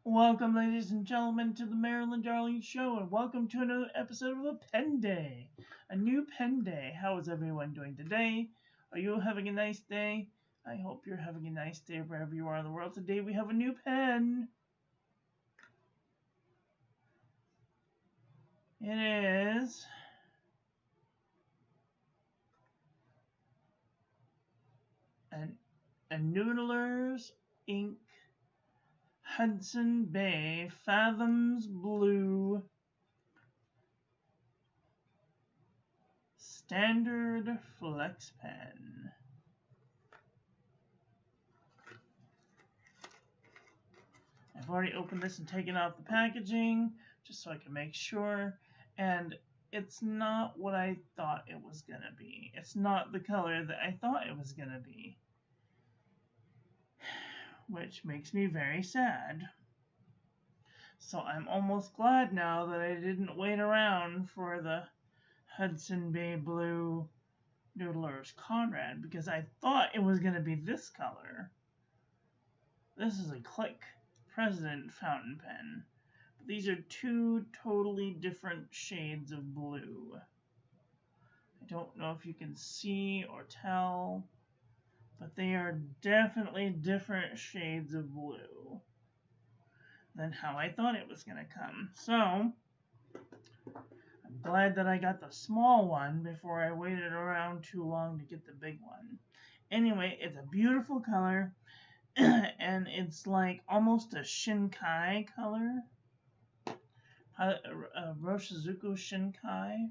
Welcome, ladies and gentlemen, to the Maryland Darling Show, and welcome to another episode of a pen day. A new pen day. How is everyone doing today? Are you having a nice day? I hope you're having a nice day wherever you are in the world. Today we have a new pen. It is a Noodlers ink Hudson Bay Fathoms Blue Standard Flex Pen. I've already opened this and taken out the packaging just so I can make sure, and it's not what I thought it was going to be. It's not the color that I thought it was going to be, which makes me very sad. So I'm almost glad now that I didn't wait around for the Hudson Bay Blue Noodlers Conrad, because I thought it was going to be this color. This is a Click President fountain pen. But these are two totally different shades of blue. I don't know if you can see or tell, but they are definitely different shades of blue than how I thought it was going to come. So, I'm glad that I got the small one before I waited around too long to get the big one. Anyway, it's a beautiful color, and it's like almost a Shinkai color. Roshizuku Shinkai.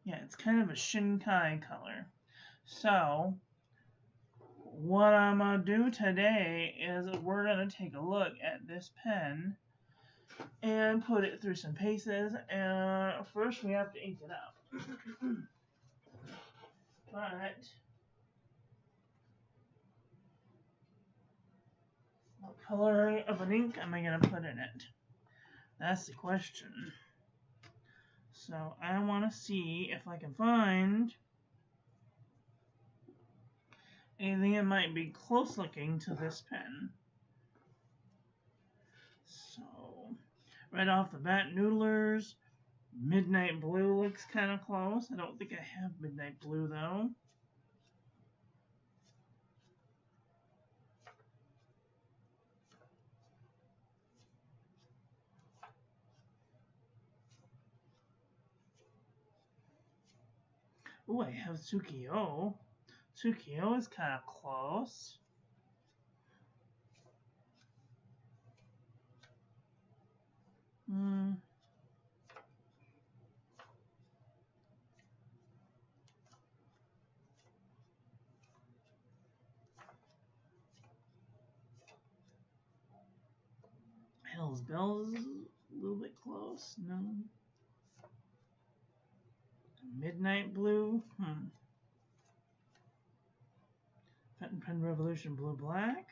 Yeah, it's kind of a Shinkai color. So, what I'm going to do today is we're going to take a look at this pen and put it through some paces. And first we have to ink it out. But what color of an ink am I going to put in it? That's the question. So I want to see if I can find anything that might be close looking to this pen. So right off the bat, Noodlers. Midnight Blue looks kind of close. I don't think I have Midnight Blue though. Ooh, I have Tsukio. Tsukio is kind of close. Hell's Bells is a little bit close. No. Midnight Blue. Fountain Pen Revolution Blue Black.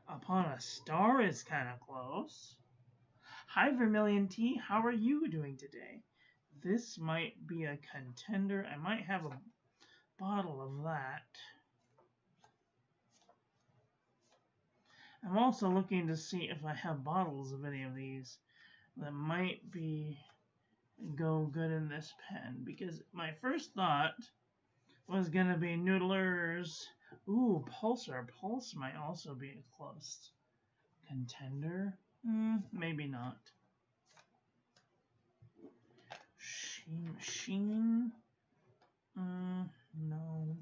Upon a Star is kind of close. Hi Vermilion Tea, how are you doing today? This might be a contender. I might have a bottle of that. I'm also looking to see if I have bottles of any of these that might go good in this pen, because my first thought was going to be Noodlers. Ooh, Pulsar. Pulse might also be a close contender. Maybe not. Sheen? No.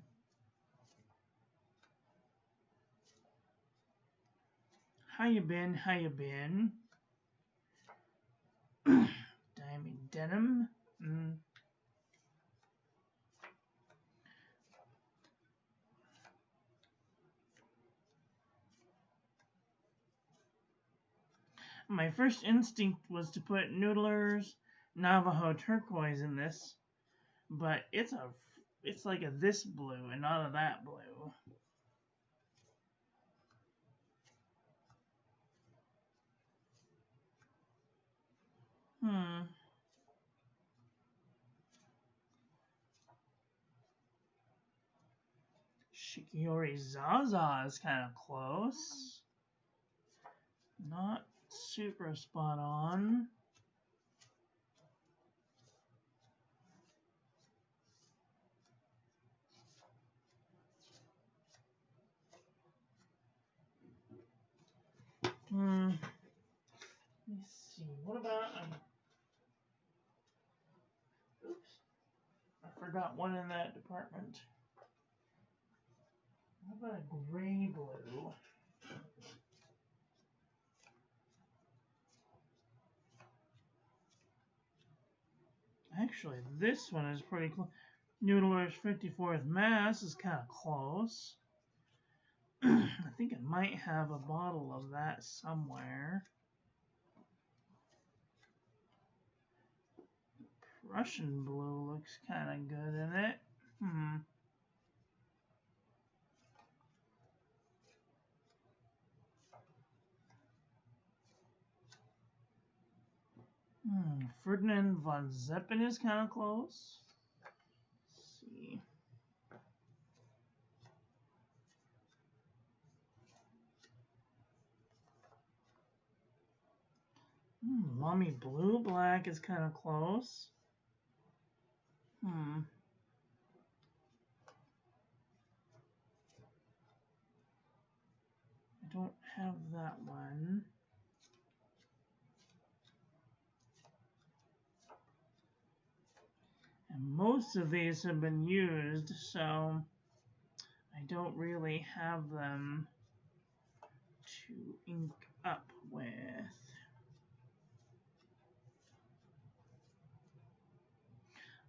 How you been? How you been? Diamond Denim? My first instinct was to put Noodlers Navajo Turquoise in this, but it's like a this blue and not a that blue. Shikiori Zaza is kind of close. Not super spot on. Let me see. What about oops. I forgot one in that department. What about a gray blue? Actually, this one is pretty close. Noodlers 54th Mass is kind of close. I think I might have a bottle of that somewhere. Russian blue looks kind of good in it. Ferdinand von Zeppen is kind of close. Let's see. Mommy Blue Black is kind of close. I don't have that one. And most of these have been used, so I don't really have them to ink up with.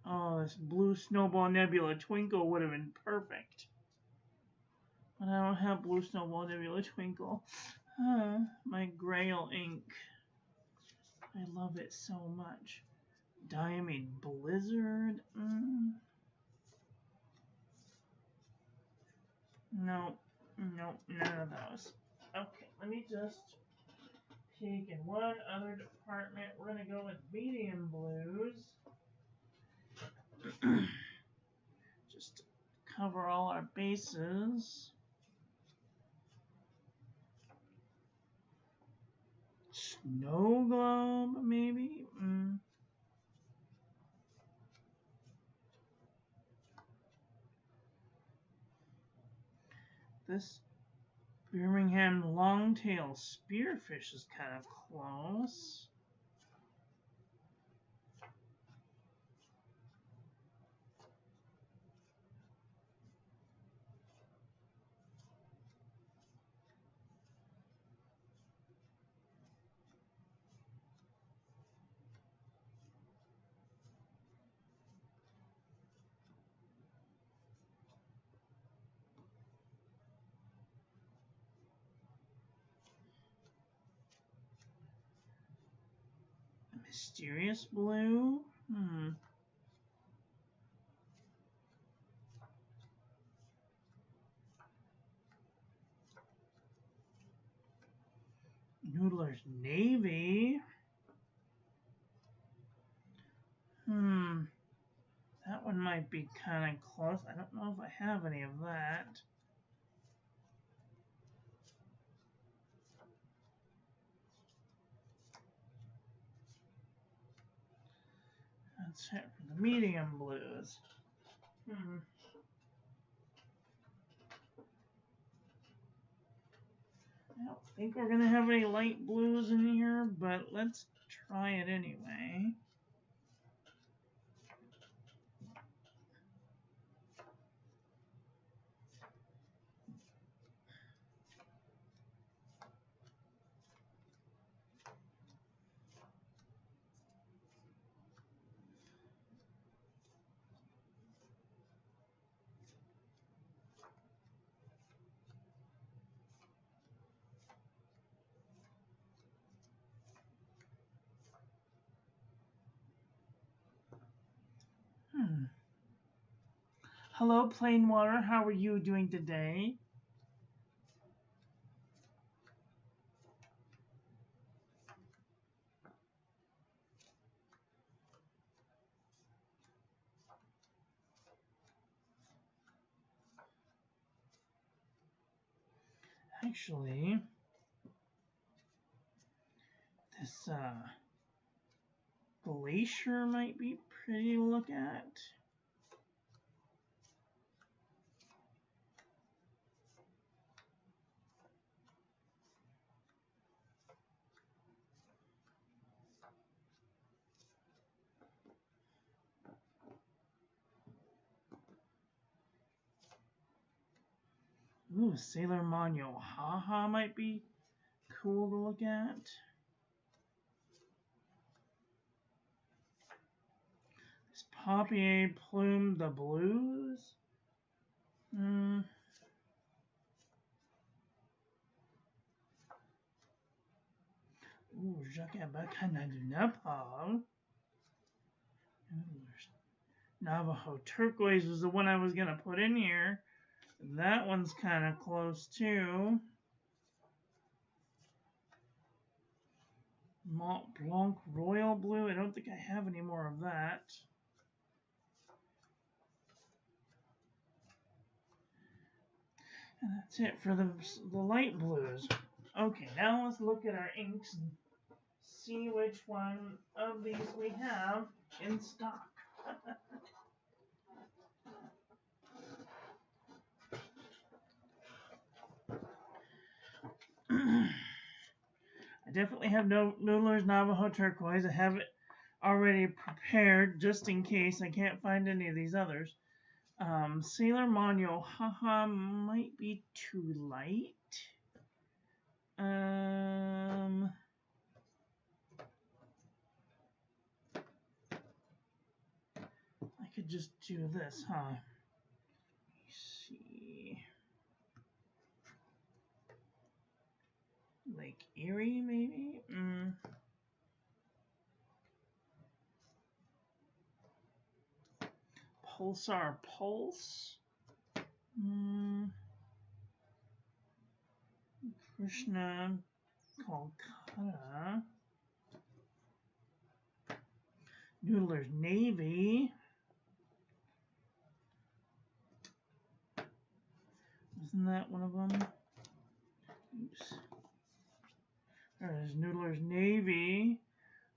Oh, this blue Snowball Nebula Twinkle would have been perfect. But I don't have blue Snowball Nebula Twinkle. My Grail ink. I love it so much. Diamond Blizzard. No, none of those. Okay, let me just peek in one other department. We're going to go with medium blues. Just to cover all our bases. Snow globe, maybe? This Birmingham longtail spearfish is kind of close. Mysterious blue? Noodler's navy? That one might be kind of close. I don't know if I have any of that. That's it for the medium blues. I don't think we're going to have any light blues in here, but let's try it anyway. Hello, Plain Water. How are you doing today? Actually, this glacier might be pretty to look at. Ooh, Sailor Mono Haha might be cool to look at. This Papier Plume the Blues. Ooh, Jacques Abacanadunapa. Navajo Turquoise was the one I was going to put in here. That one's kind of close too. Mont Blanc Royal Blue. I don't think I have any more of that. And that's it for the light blues. Okay, now let's look at our inks and see which one of these we have in stock. I definitely have Noodlers Navajo Turquoise. I have it already prepared just in case I can't find any of these others. Sailor Mono Haha might be too light. I could just do this, huh? Let me see. Lake Erie, maybe? Pulsar Pulse. Krishna Kolkata. Noodlers Navy. Isn't that one of them? Oops. There's Noodlers Navy.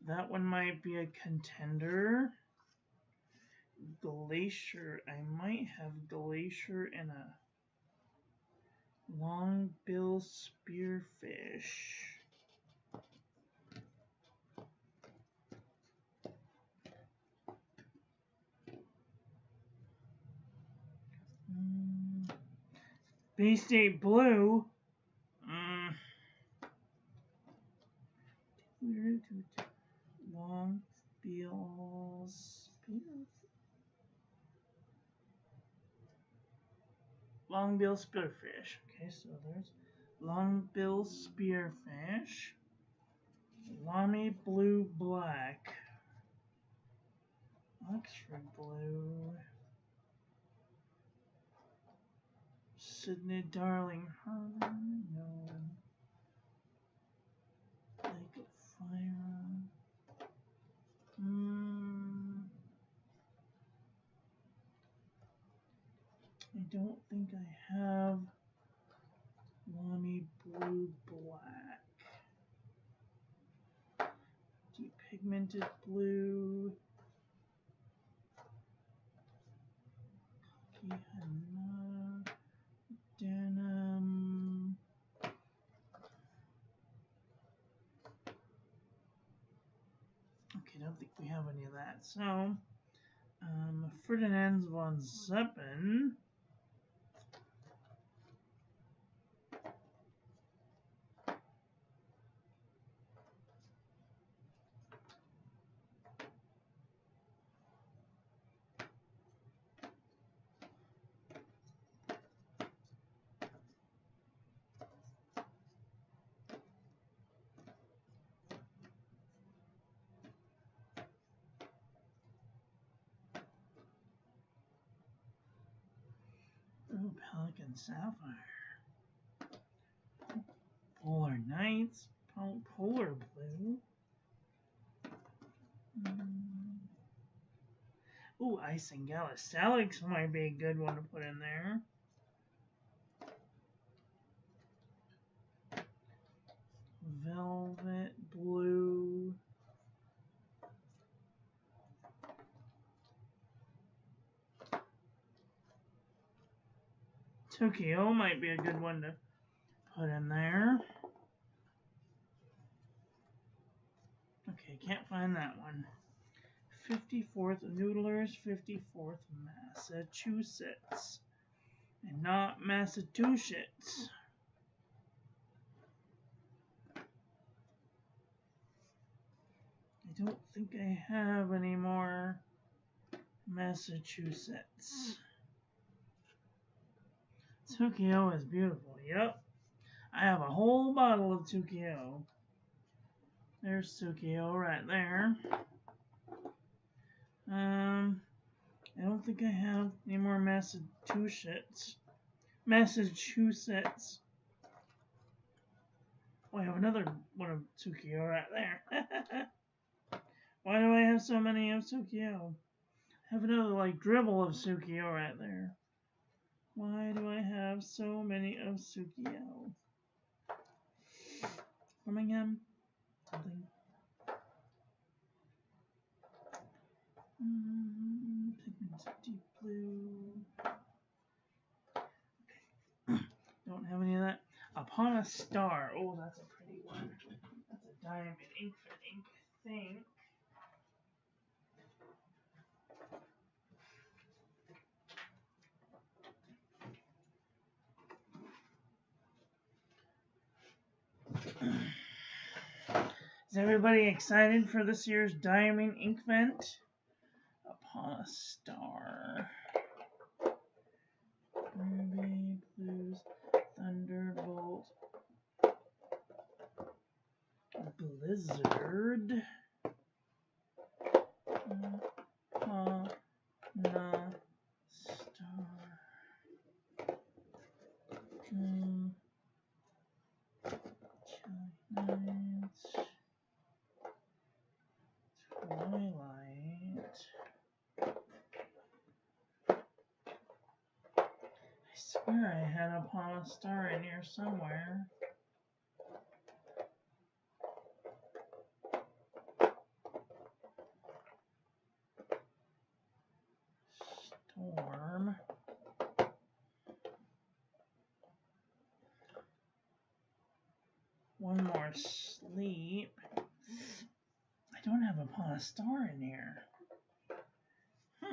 That one might be a contender. Glacier. I might have Glacier and a long-bill spearfish. Bay State Blue. Long-bill Long-bill spearfish. Okay, so there's long-bill spearfish. Lamy Blue Black. Oxford Blue. Sydney Darling Harbor. No. Lake of Fire. I don't think I have Lamy Blue Black. Deep Pigmented Blue. Denim. Okay, I don't think we have any of that. So, Ferdinand von Zeppen. Oh, Pelican Sapphire. Polar Nights. Polar Blue. Ooh, Isingella Salix might be a good one to put in there. velvet blue. Tokyo might be a good one to put in there. Okay, can't find that one. 54th Noodlers, 54th Massachusetts. And not Massachusetts. I don't think I have any more Massachusetts. Tsukio is beautiful. Yep. I have a whole bottle of Tsukio. There's Tsukio right there. I don't think I have any more Massachusetts. Oh, I have another one of Tsukio right there. Why do I have so many of Tsukio? I have another like dribble of Tsukio right there. Why do I have so many of Tsukio? Birmingham? Something. Pigment deep blue. Okay. Don't have any of that. Upon a Star. Oh, that's a pretty one. That's a diamond ink, I think. Is everybody excited for this year's Diamond Ink Vent? Upon a Star. Ruby, Blues, Thunderbolt, Blizzard, Upon a Star, Dream, Twilight, I swear I had Upon a Star in here somewhere. Storm. One more sleep. I don't have Upon a Star in here. I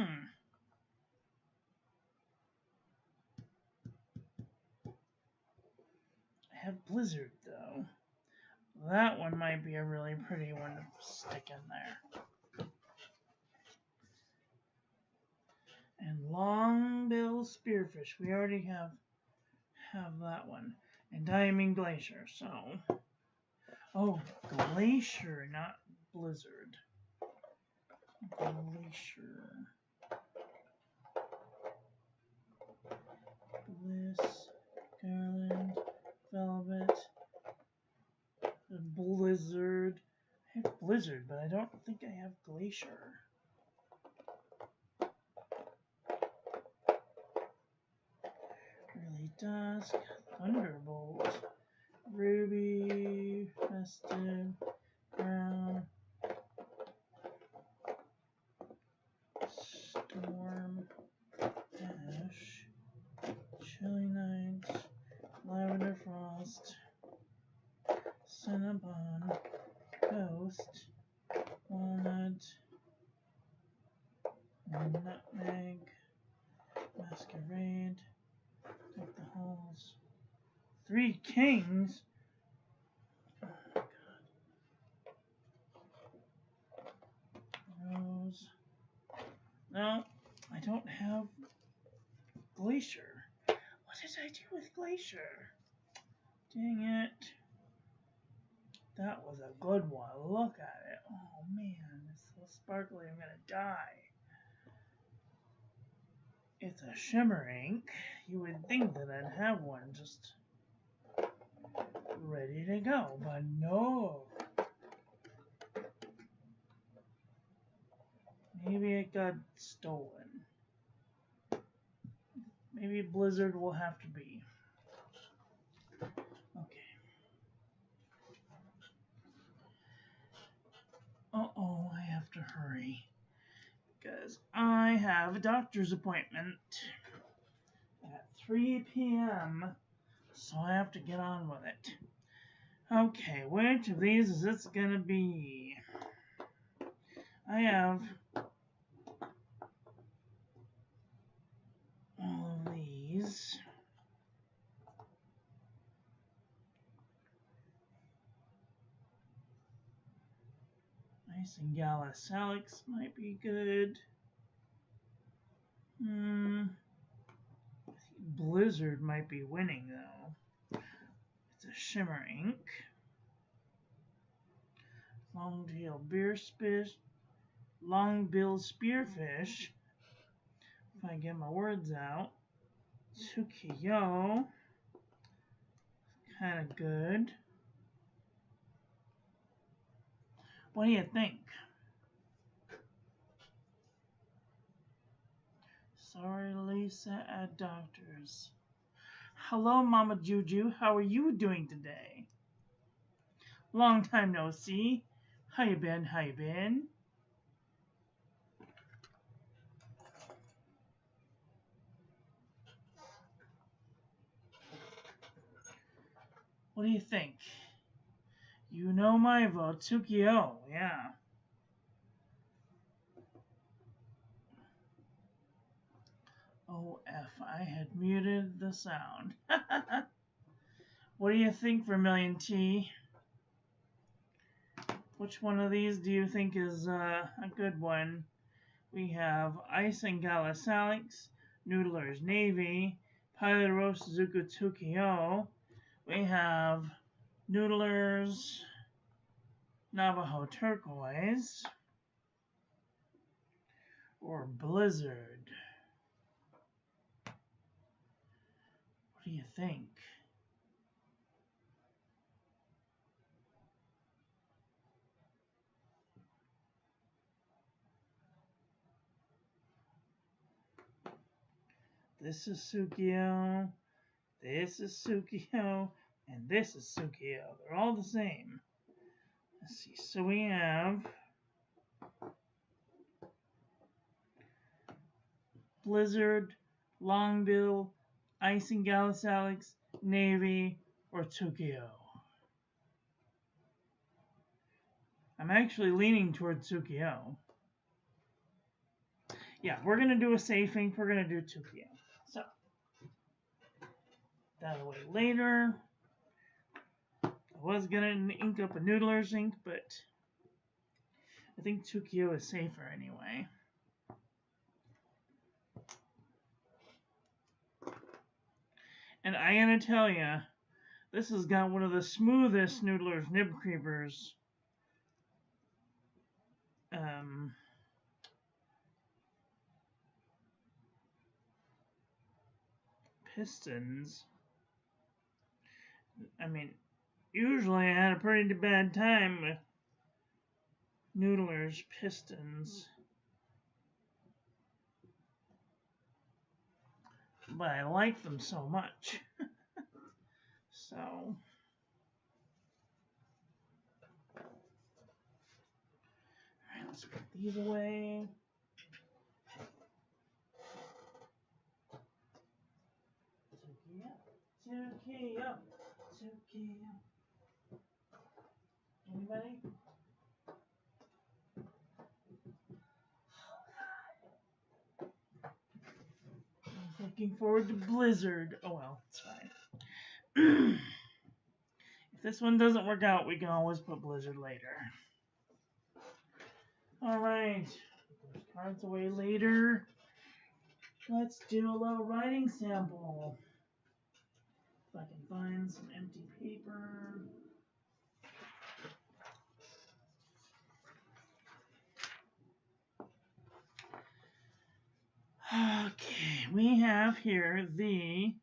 have Blizzard though. That one might be a really pretty one to stick in there. And Longbill Spearfish. We already have that one. And Diamond Glacier. So, oh, Glacier, not Blizzard. Glacier. Bliss, Garland, Velvet, Blizzard. I have Blizzard, but I don't think I have Glacier. Early Dusk, Thunderbolt, Ruby, Festive, Brown, Storm, Ash, Chilly Night, Lavender Frost, Cinnabon, Ghost, Walnut, Nutmeg, Masquerade, Deck the Halls, Three Kings. Oh my God. Rose. No, I don't have Glacier. What did I do with Glacier? Dang it. That was a good one. Look at it. Oh man, it's so sparkly. I'm gonna die. It's a shimmer ink. You would think that I'd have one just ready to go, but no. Maybe it got stolen. Maybe Blizzard will have to be. Okay. have a doctor's appointment at 3 p.m., so I have to get on with it. Okay, which of these is this gonna be? I have all of these. Nice and Galisalics might be good. Blizzard might be winning though. It's a shimmer ink. Long-tailed long-billed spearfish. If I get my words out. Tsukiyo. Kind of good. What do you think? Sorry, Lisa at Doctors. Hello, Mama Juju. How are you doing today? Long time no see. How you been? How you been? What do you think? You know my vote, Tsukio. Yeah. OF, I had muted the sound. What do you think, Vermilion T? Which one of these do you think is a good one? We have Ice and Galisalics, Noodlers Navy, Pyros Zuku Tsukio. We have Noodlers Navajo Turquoise or Blizzard. What do you think? This is Tsukio, this is Tsukio, and this is Tsukio. They're all the same. Let's see. So we have Blizzard, Longbill, Ice and Galisalics, Navy, or Tsukio. I'm actually leaning toward Tsukio. Yeah, we're going to do a safe ink. We're going to do Tsukio. So, that away later. I was going to ink up a Noodlers ink, but I think Tsukio is safer anyway. And I gotta tell you, this has got one of the smoothest Noodlers nib creepers. Pistons. I mean, usually I had a pretty bad time with Noodlers pistons. But I like them so much. So, alright, let's put these away. Tsukio. Anybody? I'm looking forward to Blizzard. Oh well, it's fine. If this one doesn't work out, we can always put Blizzard later. Alright, put those cards away later. Let's do a little writing sample. If I can find some empty paper. Okay, we have here the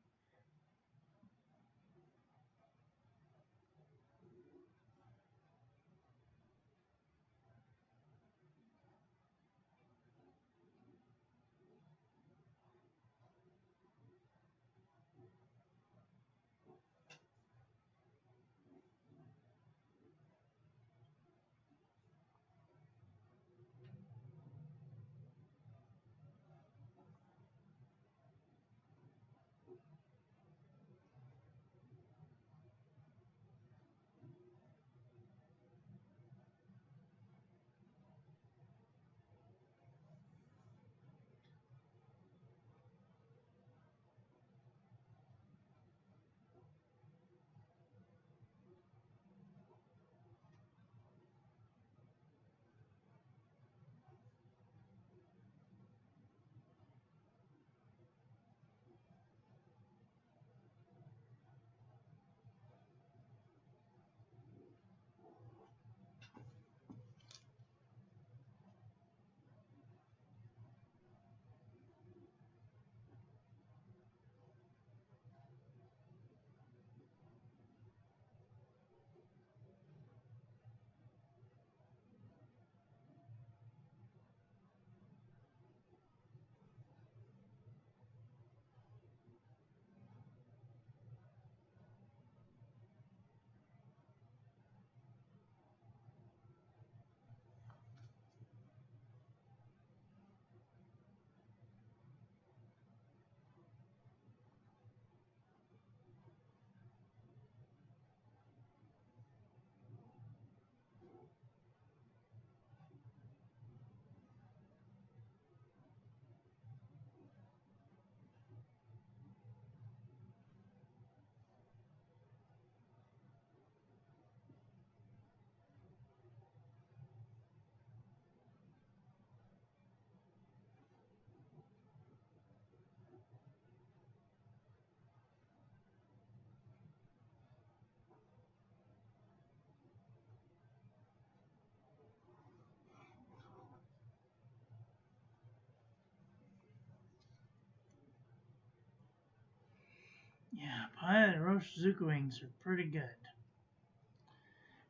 Yeah, pie and roast zuku wings are pretty good.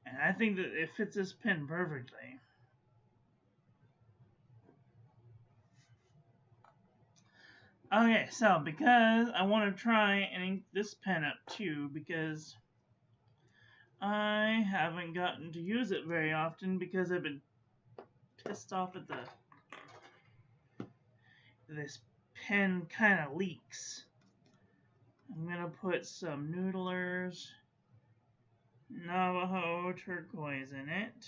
And I think that it fits this pin perfectly. Okay, so because I want to try and ink this pen up too, because I haven't gotten to use it very often because I've been pissed off at this pen kind of leaks. I'm gonna put some Noodlers Navajo turquoise in it.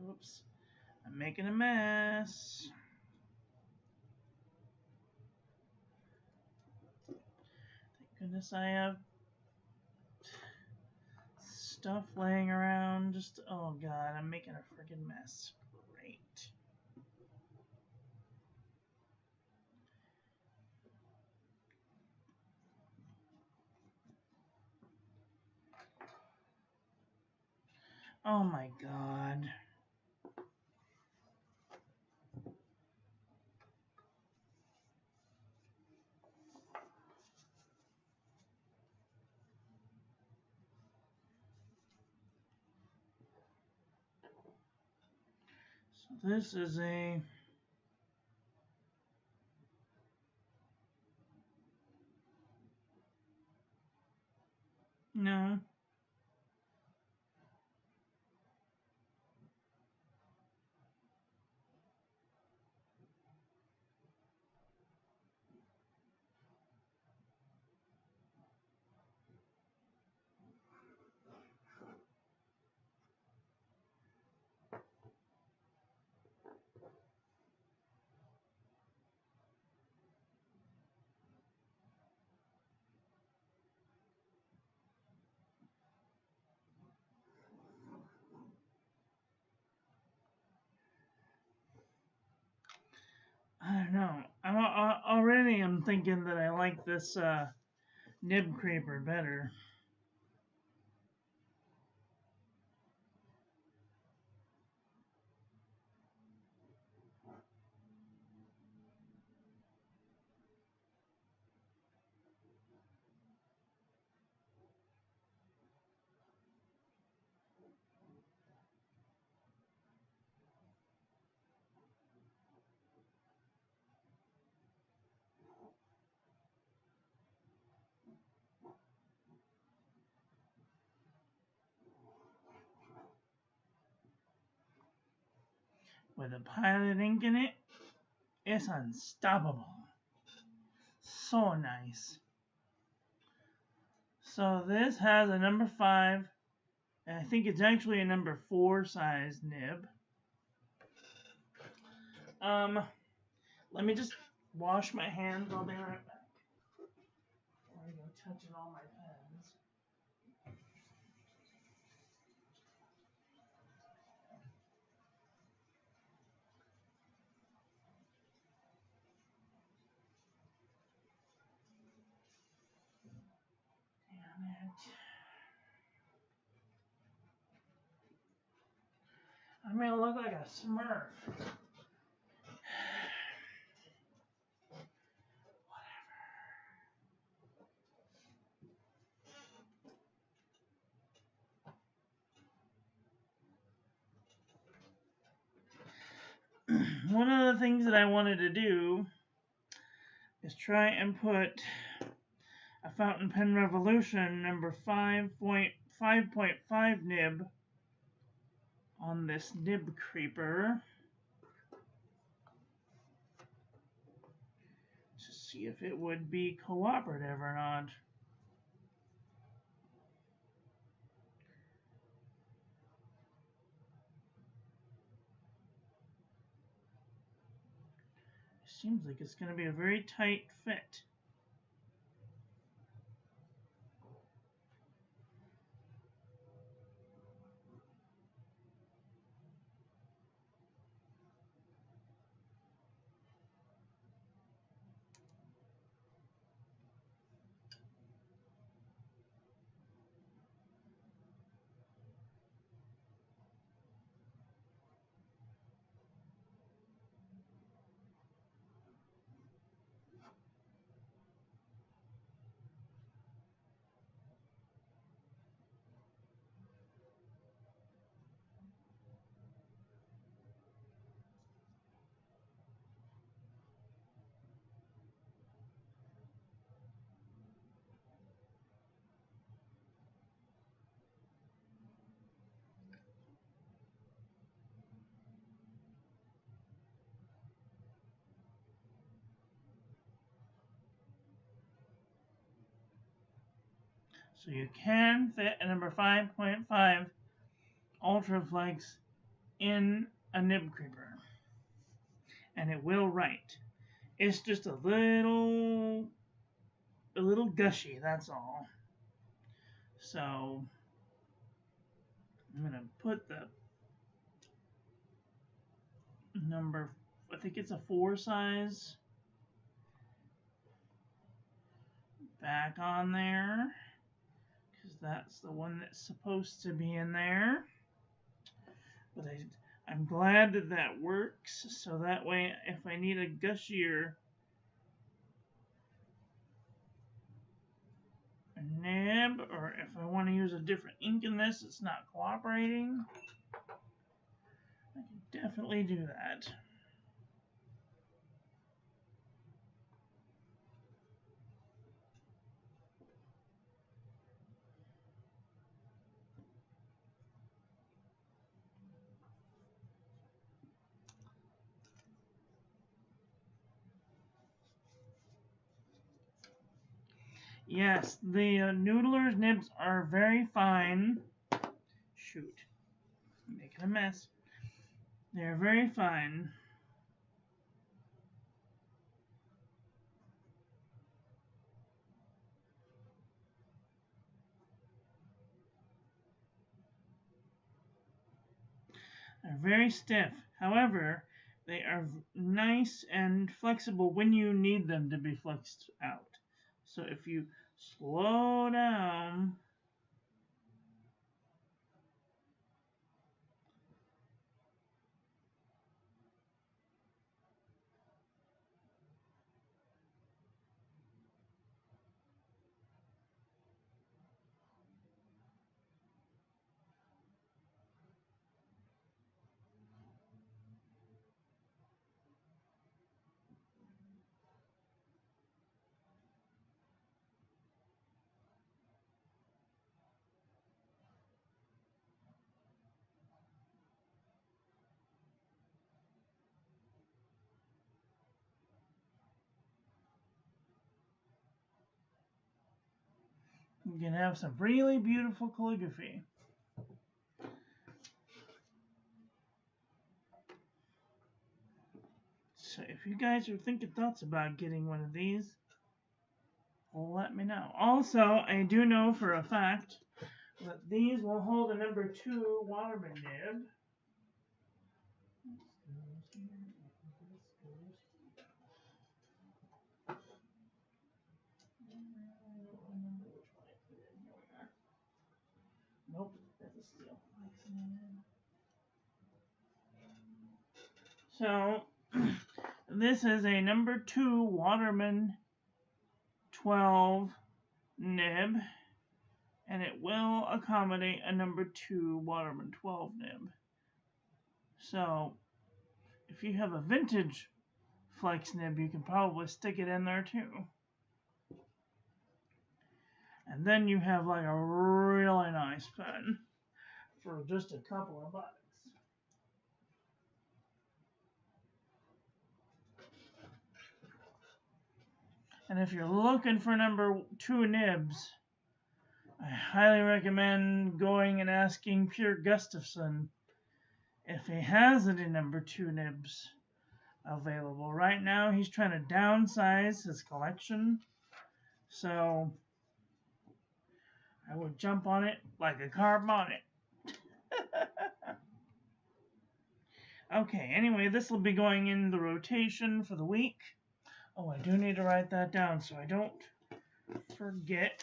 Oops, I'm making a mess. Thank goodness I have stuff laying around. Just, oh god, I'm making a freaking mess. Great. Oh my god. So this is a no. I don't know. Already I'm thinking that I like this nib creeper better. With a pilot ink in it, it's unstoppable. So nice. So this has a number 5, and I think it's actually a number 4 size nib. Let me just wash my hands. I'll be right back. I'm touching all my pens. Damn it. I'm gonna look like a smurf. One of the things that I wanted to do is try and put a fountain pen revolution number 5.5 nib on this nib creeper to see if it would be cooperative or not. Seems like it's going to be a very tight fit. So you can fit a number 5.5 Ultraflex in a nib creeper. And it will write. It's just a little gushy, that's all. So I'm going to put the number, I think it's a 4 size, back on there, because that's the one that's supposed to be in there. But I'm glad that that works, so that way if I need a gushier nib, or if I want to use a different ink in this, it's not cooperating, I can definitely do that. Yes, the Noodlers nibs are very fine. Shoot, I'm making a mess. They're very fine. They're very stiff. However, they are nice and flexible when you need them to be flexed out. So if you slow down, you can have some really beautiful calligraphy. So if you guys are thinking thoughts about getting one of these, let me know. Also, I do know for a fact that these will hold a number 2 Waterman nib. Nope, that's a steel. So, this is a number 2 Waterman 12 nib, and it will accommodate a number 2 Waterman 12 nib. So, if you have a vintage flex nib, you can probably stick it in there too. And then you have like a really nice pen for just a couple of bucks. And if you're looking for number 2 nibs, I highly recommend going and asking Pure Gustafson if he has any number 2 nibs available. Right now, he's trying to downsize his collection, so I would jump on it like a car bonnet. Okay, anyway, this will be going in the rotation for the week. Oh, I do need to write that down so I don't forget.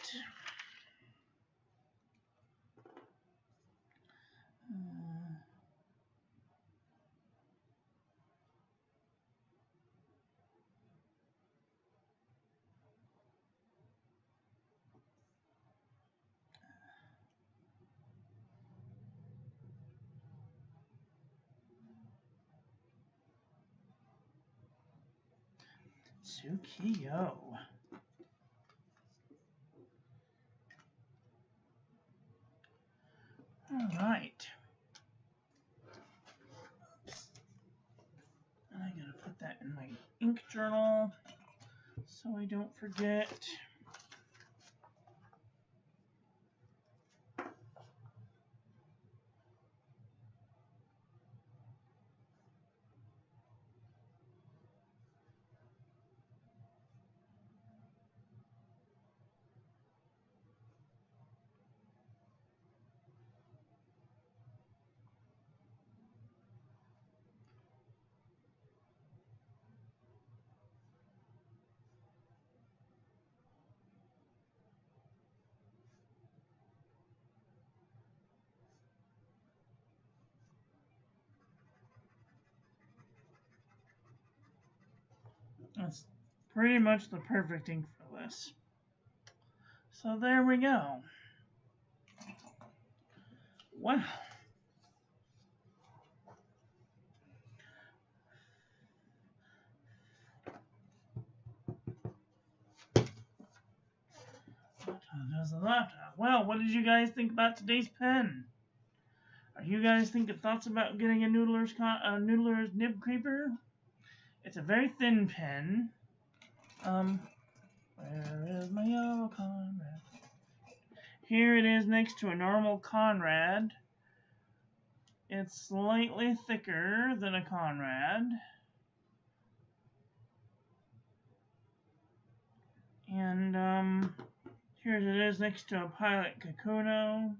Tsukio. All right. And I gotta put that in my ink journal so I don't forget. That's pretty much the perfect ink for this. So there we go. Wow. Well, what did you guys think about today's pen? Are you guys thinking thoughts about getting a Noodlers Nib Creeper? It's a very thin pen. Where is my yellow Conrad? Here it is next to a normal Conrad. It's slightly thicker than a Conrad. And here it is next to a Pilot Kakuno.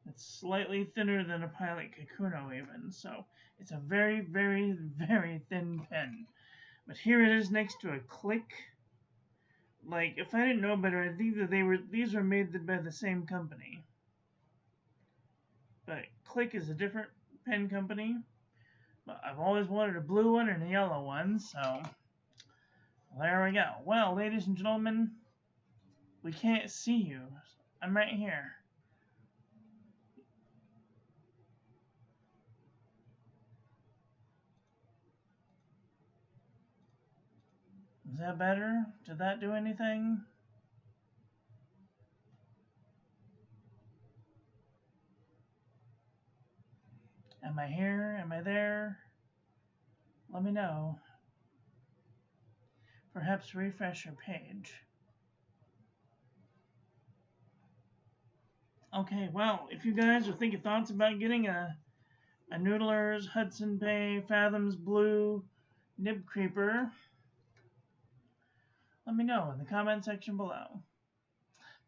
It's slightly thinner than a Pilot Kakuno even, so it's a very, very, very thin pen. But here it is next to a Click. Like, if I didn't know better, I think that these were made by the same company. But Click is a different pen company. But I've always wanted a blue one and a yellow one, so there we go. Well, ladies and gentlemen, we can't see you. I'm right here. Is that better? Did that do anything? Am I here? Am I there? Let me know. Perhaps refresh your page. Okay, well, if you guys are thinking thoughts about getting a Noodlers Hudson Bay Fathoms Blue Nib Creeper, let me know in the comment section below.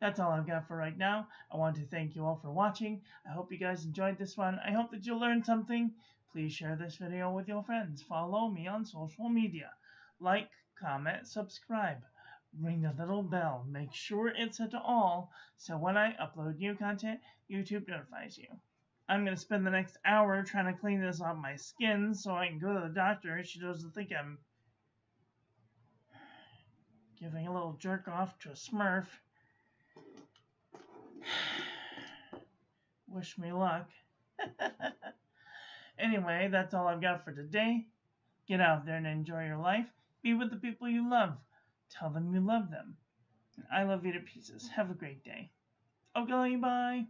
That's all I've got for right now. I want to thank you all for watching. I hope you guys enjoyed this one. I hope that you learned something. Please share this video with your friends. Follow me on social media. Like, comment, subscribe. Ring the little bell. Make sure it's set to all so when I upload new content, YouTube notifies you. I'm going to spend the next hour trying to clean this off my skin so I can go to the doctor and she doesn't think I'm giving a little jerk off to a Smurf. Wish me luck. Anyway, that's all I've got for today. Get out there and enjoy your life. Be with the people you love. Tell them you love them. And I love you to pieces. Have a great day. Okay, bye.